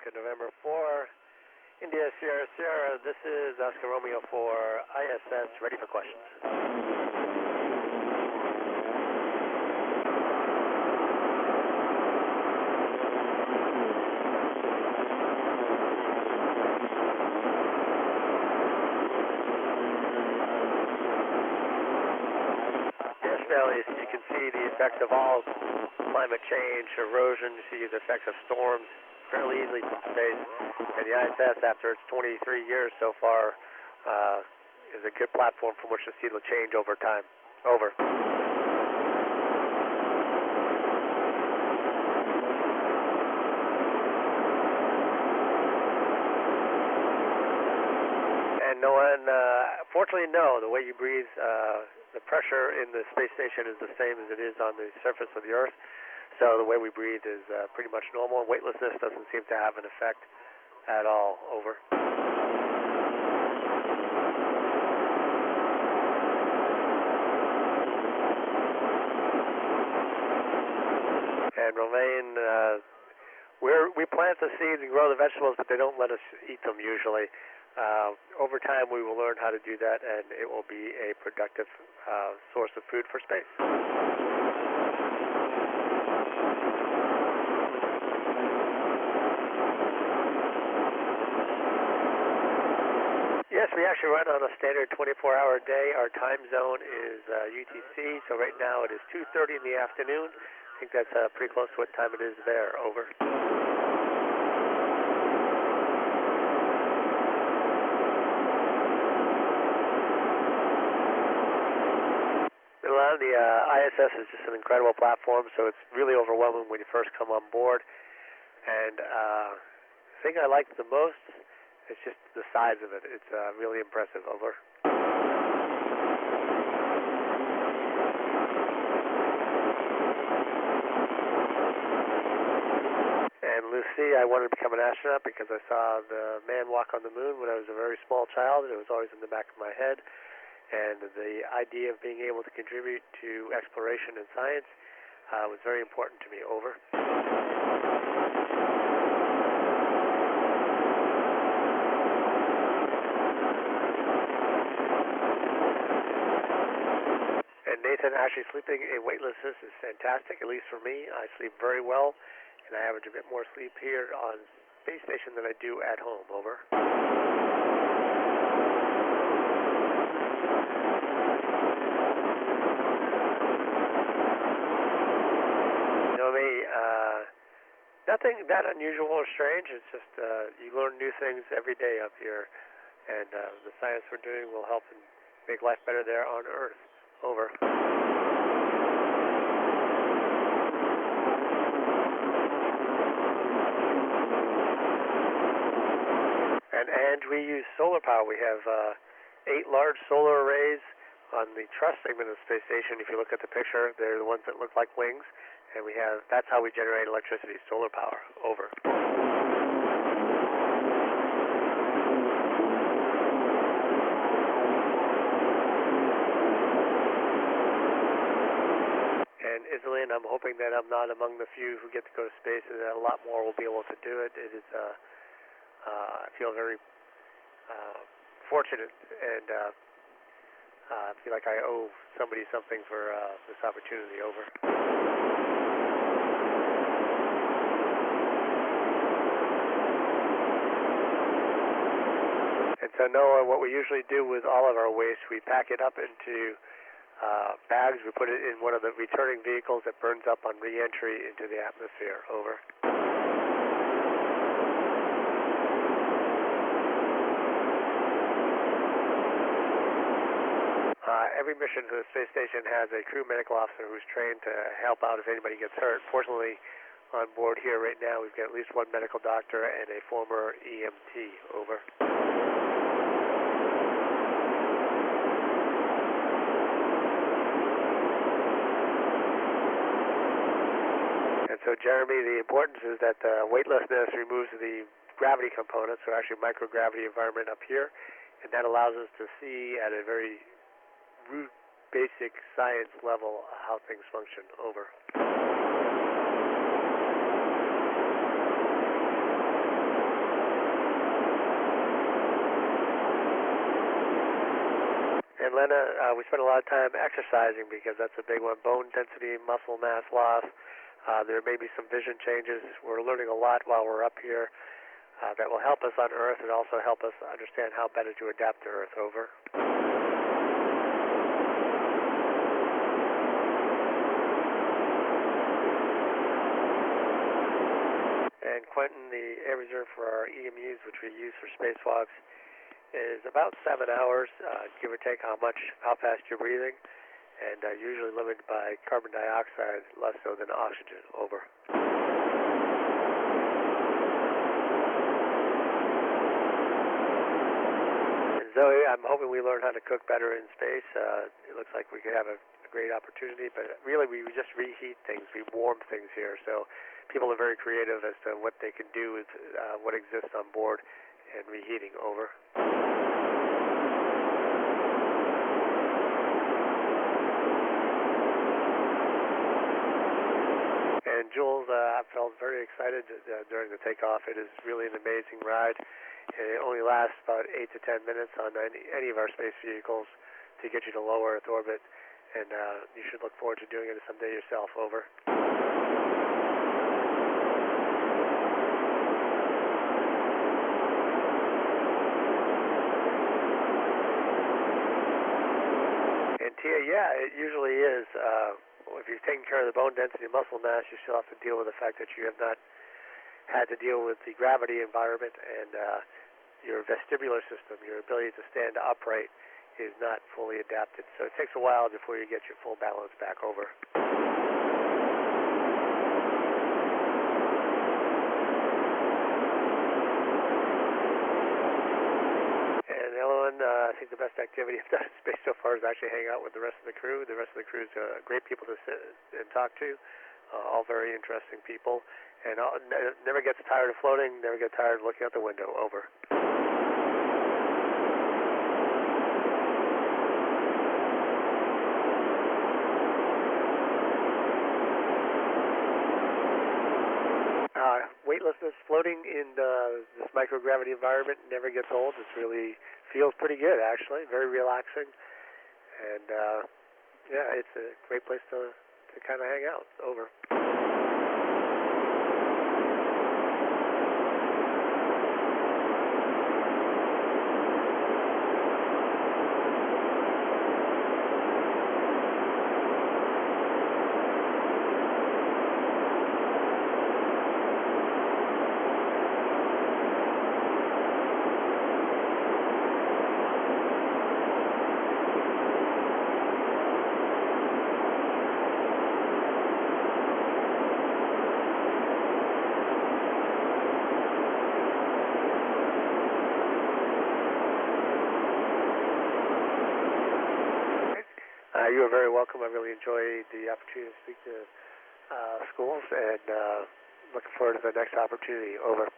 Oscar November 4, India Sierra Sierra. This is Oscar Romeo for ISS, ready for questions. Yes, Valley, you can see the effect of all climate change, erosion, you see the effects of storms fairly easily from space. And the ISS, after its 23 years so far, is a good platform from which to see the change over time. Over. And no one, fortunately, no. The way you breathe, the pressure in the space station is the same as it is on the surface of the Earth. So the way we breathe is pretty much normal. Weightlessness doesn't seem to have an effect at all. Over. And Romaine, we plant the seeds and grow the vegetables, but they don't let us eat them usually. Over time, we will learn how to do that, and it will be a productive source of food for space. Yes, we actually run on a standard 24-hour day. Our time zone is UTC, so right now it is 2:30 in the afternoon. I think that's pretty close to what time it is there. Over. The ISS is just an incredible platform, so it's really overwhelming when you first come on board. And the thing I like the most is just the size of it. It's really impressive. Over. And Lucy, I wanted to become an astronaut because I saw the man walk on the moon when I was a very small child, and it was always in the back of my head. And the idea of being able to contribute to exploration and science was very important to me. Over. And Nathan, actually sleeping in weightlessness is fantastic, at least for me. I sleep very well, and I average a bit more sleep here on space station than I do at home. Over. Nothing that unusual or strange. It's just you learn new things every day up here, and the science we're doing will help and make life better there on Earth. Over. And we use solar power. We have 8 large solar arrays on the truss segment of the space station. If you look at the picture, they're the ones that look like wings. And that's how we generate electricity, solar power. Over. And Iselin, I'm hoping that I'm not among the few who get to go to space, and that a lot more will be able to do it. It is, I feel very fortunate, and I feel like I owe somebody something for this opportunity. Over. And so, Noah, what we usually do with all of our waste, we pack it up into bags. We put it in one of the returning vehicles that burns up on re-entry into the atmosphere. Over. Every mission to the space station has a crew medical officer who's trained to help out if anybody gets hurt. Fortunately, on board here right now, we've got at least one medical doctor and a former EMT. Over. And so, Jeremy, the importance is that weightlessness removes the gravity component, so actually microgravity environment up here, and that allows us to see at a very root basic science level how things function. Over. Lena, we spend a lot of time exercising because that's a big one. Bone density, muscle mass loss. There may be some vision changes. We're learning a lot while we're up here that will help us on Earth and also help us understand how better to adapt to Earth. Over. And Quentin, the air reserve for our EMUs, which we use for spacewalks, is about 7 hours, give or take how fast you're breathing, and usually limited by carbon dioxide, less so than oxygen. Over. And Zoe, I'm hoping we learn how to cook better in space. It looks like we could have a great opportunity, but really we just reheat things, we warm things here, so people are very creative as to what they can do with what exists on board and reheating. Over. And Jules, I felt very excited during the takeoff. It is really an amazing ride. It only lasts about 8 to 10 minutes on any of our space vehicles to get you to low Earth orbit, and you should look forward to doing it someday yourself. Over. And Tia, yeah, it usually is. If you've taken care of the bone density and muscle mass, you still have to deal with the fact that you have not had to deal with the gravity environment, and your vestibular system, your ability to stand upright, is not fully adapted. So it takes a while before you get your full balance back. Over. And Ellen, I think the best activity I've done in space so far is actually hang out with the rest of the crew. The rest of the crew is great people to sit and talk to, all very interesting people, and never gets tired of floating, never get tired of looking out the window. Over. Weightlessness, floating in this microgravity environment never gets old. It really feels pretty good, actually, very relaxing, and yeah, it's a great place to kind of hang out. Over. You are very welcome. I really enjoyed the opportunity to speak to schools, and looking forward to the next opportunity. Over.